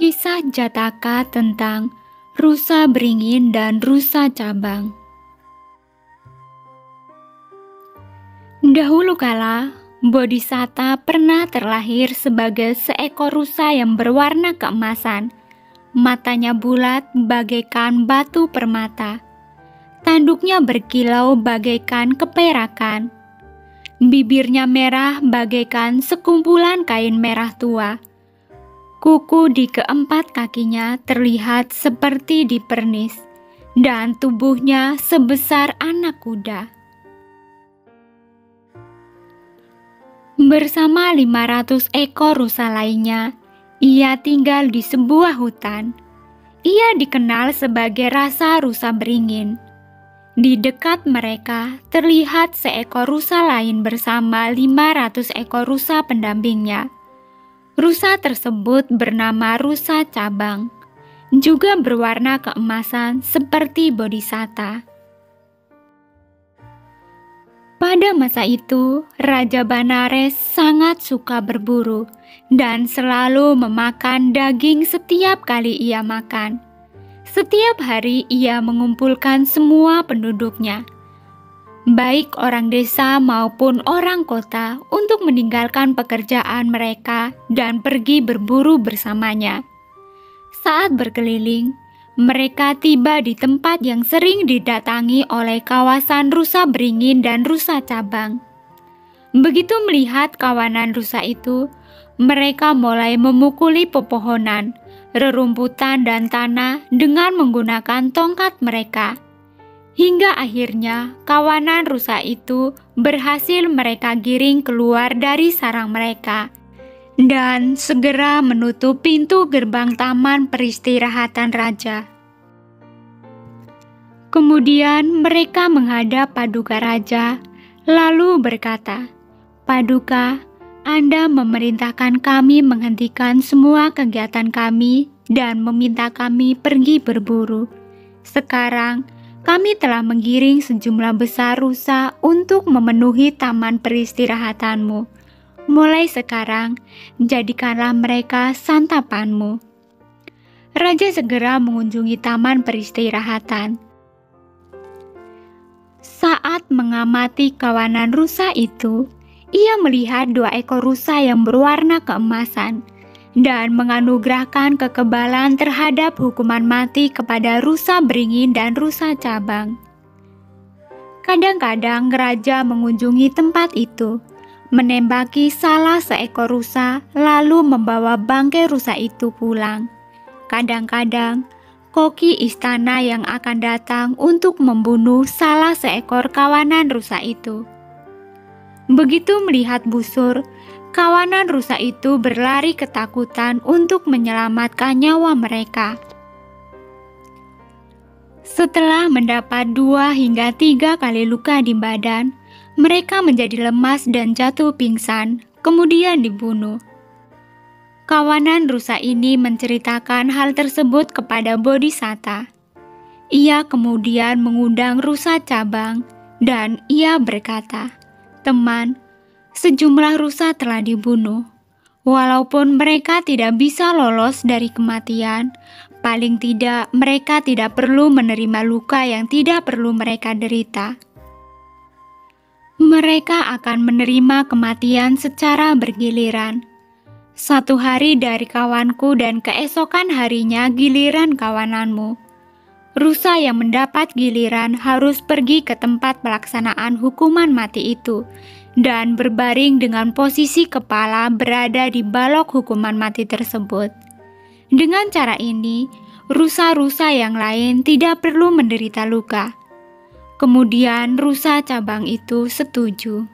Kisah Jataka tentang rusa beringin dan rusa cabang. Dahulu kala, Bodhisatta pernah terlahir sebagai seekor rusa yang berwarna keemasan. Matanya bulat bagaikan batu permata. Tanduknya berkilau bagaikan keperakan. Bibirnya merah bagaikan sekumpulan kain merah tua. Kuku di keempat kakinya terlihat seperti dipernis, dan tubuhnya sebesar anak kuda. Bersama 500 ekor rusa lainnya, ia tinggal di sebuah hutan. Ia dikenal sebagai rasa rusa beringin. Di dekat mereka terlihat seekor rusa lain bersama 500 ekor rusa pendampingnya. Rusa tersebut bernama rusa cabang, juga berwarna keemasan seperti Bodhisatta. Pada masa itu, Raja Benares sangat suka berburu dan selalu memakan daging setiap kali ia makan. Setiap hari ia mengumpulkan semua penduduknya, baik orang desa maupun orang kota, untuk meninggalkan pekerjaan mereka dan pergi berburu bersamanya. Saat berkeliling, mereka tiba di tempat yang sering didatangi oleh kawasan rusa beringin dan rusa cabang. Begitu melihat kawanan rusa itu, mereka mulai memukuli pepohonan, rerumputan dan tanah dengan menggunakan tongkat mereka. Hingga akhirnya kawanan rusa itu berhasil mereka giring keluar dari sarang mereka dan segera menutup pintu gerbang taman peristirahatan raja. Kemudian mereka menghadap Paduka Raja lalu berkata, "Paduka, Anda memerintahkan kami menghentikan semua kegiatan kami dan meminta kami pergi berburu. Sekarang kami telah menggiring sejumlah besar rusa untuk memenuhi taman peristirahatanmu. Mulai sekarang, jadikanlah mereka santapanmu." Raja segera mengunjungi taman peristirahatan. Saat mengamati kawanan rusa itu, ia melihat 2 ekor rusa yang berwarna keemasan dan menganugerahkan kekebalan terhadap hukuman mati kepada rusa beringin dan rusa cabang. Kadang-kadang raja mengunjungi tempat itu, menembaki salah seekor rusa, lalu membawa bangkai rusa itu pulang. Kadang-kadang, koki istana yang akan datang untuk membunuh salah seekor kawanan rusa itu. Begitu melihat busur, kawanan rusa itu berlari ketakutan untuk menyelamatkan nyawa mereka. Setelah mendapat 2 hingga 3 kali luka di badan, mereka menjadi lemas dan jatuh pingsan, kemudian dibunuh. Kawanan rusa ini menceritakan hal tersebut kepada Bodhisatta. Ia kemudian mengundang rusa cabang dan ia berkata, "Teman, sejumlah rusa telah dibunuh. Walaupun mereka tidak bisa lolos dari kematian, paling tidak mereka tidak perlu menerima luka yang tidak perlu mereka derita. Mereka akan menerima kematian secara bergiliran. 1 hari dari kawanku dan keesokan harinya giliran kawananmu. Rusa yang mendapat giliran harus pergi ke tempat pelaksanaan hukuman mati itu dan berbaring dengan posisi kepala berada di balok hukuman mati tersebut. Dengan cara ini, rusa-rusa yang lain tidak perlu menderita luka." Kemudian rusa cabang itu setuju.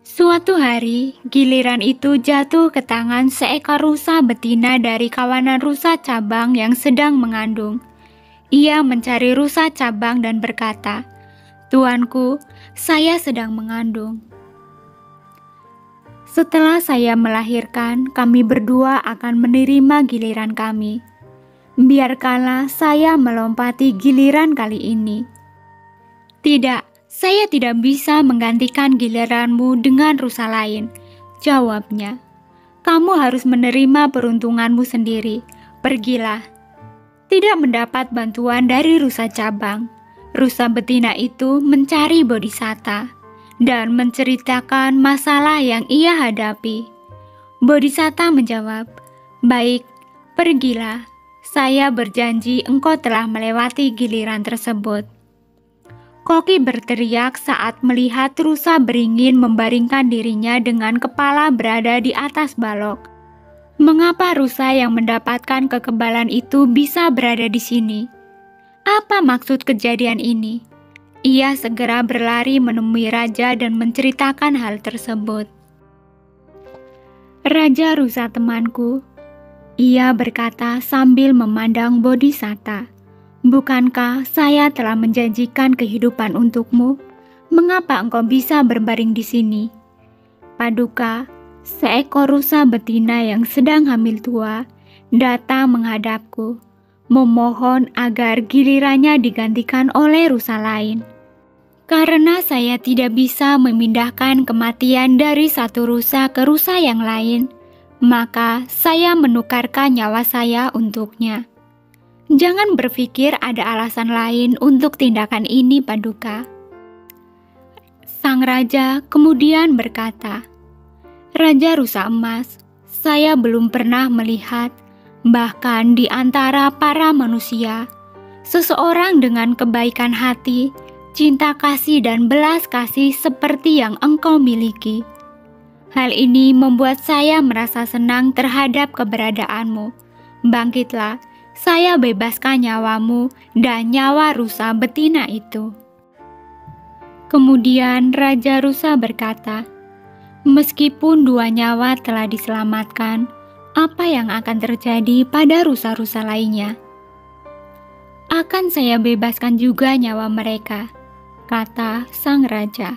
Suatu hari, giliran itu jatuh ke tangan seekor rusa betina dari kawanan rusa cabang yang sedang mengandung. Ia mencari rusa cabang dan berkata, "Tuanku, saya sedang mengandung. Setelah saya melahirkan, kami berdua akan menerima giliran kami. Biarkanlah saya melompati giliran kali ini." "Tidak, saya tidak bisa menggantikan giliranmu dengan rusa lain," jawabnya. Kamu harus menerima peruntunganmu sendiri. Pergilah. Tidak mendapat bantuan dari rusa cabang. Rusa betina itu mencari Bodhisatta dan menceritakan masalah yang ia hadapi. Bodhisatta menjawab, "Baik, pergilah. Saya berjanji engkau telah melewati giliran tersebut." Koki berteriak saat melihat rusa beringin membaringkan dirinya dengan kepala berada di atas balok. Mengapa rusa yang mendapatkan kekebalan itu bisa berada di sini? Apa maksud kejadian ini? Ia segera berlari menemui raja dan menceritakan hal tersebut. "Raja rusa temanku," ia berkata sambil memandang Bodhisatta, "bukankah saya telah menjanjikan kehidupan untukmu? Mengapa engkau bisa berbaring di sini?" Paduka, seekor rusa betina yang sedang hamil tua datang menghadapku, memohon agar gilirannya digantikan oleh rusa lain. Karena saya tidak bisa memindahkan kematian dari satu rusa ke rusa yang lain, maka saya menukarkan nyawa saya untuknya. Jangan berpikir ada alasan lain untuk tindakan ini, Paduka. Sang raja kemudian berkata, "Raja rusa emas, saya belum pernah melihat, bahkan di antara para manusia, seseorang dengan kebaikan hati, cinta kasih dan belas kasih seperti yang engkau miliki. Hal ini membuat saya merasa senang terhadap keberadaanmu. Bangkitlah, saya bebaskan nyawamu dan nyawa rusa betina itu." Kemudian Raja Rusa berkata, "Meskipun dua nyawa telah diselamatkan, apa yang akan terjadi pada rusa-rusa lainnya?" "Akan saya bebaskan juga nyawa mereka," kata sang raja.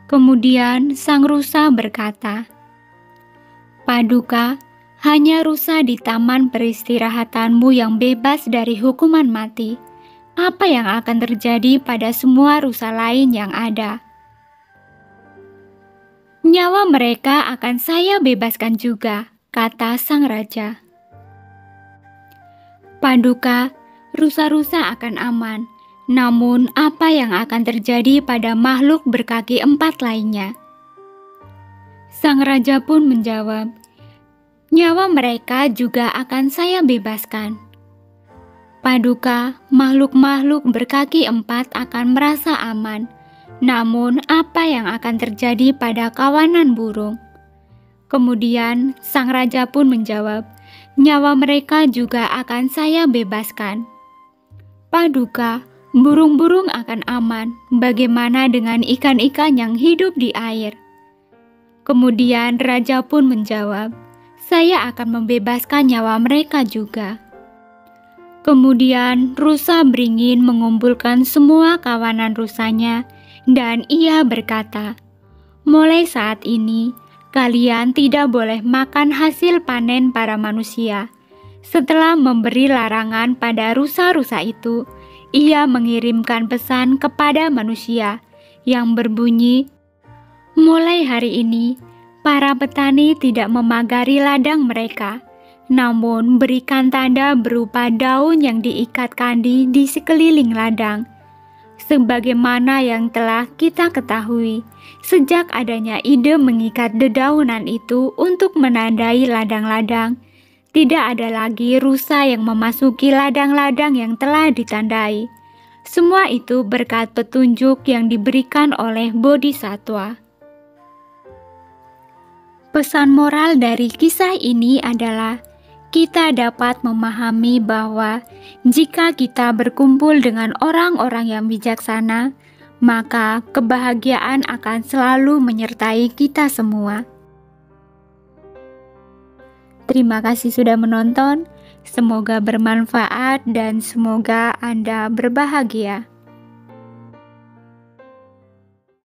Kemudian sang rusa berkata, "Paduka, hanya rusa di taman peristirahatanmu yang bebas dari hukuman mati. Apa yang akan terjadi pada semua rusa lain yang ada?" "Nyawa mereka akan saya bebaskan juga," kata sang raja. "Paduka, rusa-rusa akan aman. Namun apa yang akan terjadi pada makhluk berkaki 4 lainnya?" Sang raja pun menjawab, "Nyawa mereka juga akan saya bebaskan." "Paduka, makhluk-makhluk berkaki 4 akan merasa aman. Namun apa yang akan terjadi pada kawanan burung?" Kemudian sang raja pun menjawab, "Nyawa mereka juga akan saya bebaskan." "Paduka, burung-burung akan aman. Bagaimana dengan ikan-ikan yang hidup di air?" Kemudian raja pun menjawab, "Saya akan membebaskan nyawa mereka juga." Kemudian rusa beringin mengumpulkan semua kawanan rusanya dan ia berkata, "Mulai saat ini, kalian tidak boleh makan hasil panen para manusia." Setelah memberi larangan pada rusa-rusa itu, ia mengirimkan pesan kepada manusia yang berbunyi, "Mulai hari ini, para petani tidak memagari ladang mereka, namun berikan tanda berupa daun yang diikatkan di sekeliling ladang. Sebagaimana yang telah kita ketahui, sejak adanya ide mengikat dedaunan itu untuk menandai ladang-ladang, tidak ada lagi rusa yang memasuki ladang-ladang yang telah ditandai. Semua itu berkat petunjuk yang diberikan oleh Bodhisattva." Pesan moral dari kisah ini adalah kita dapat memahami bahwa jika kita berkumpul dengan orang-orang yang bijaksana, maka kebahagiaan akan selalu menyertai kita semua. Terima kasih sudah menonton. Semoga bermanfaat dan semoga Anda berbahagia.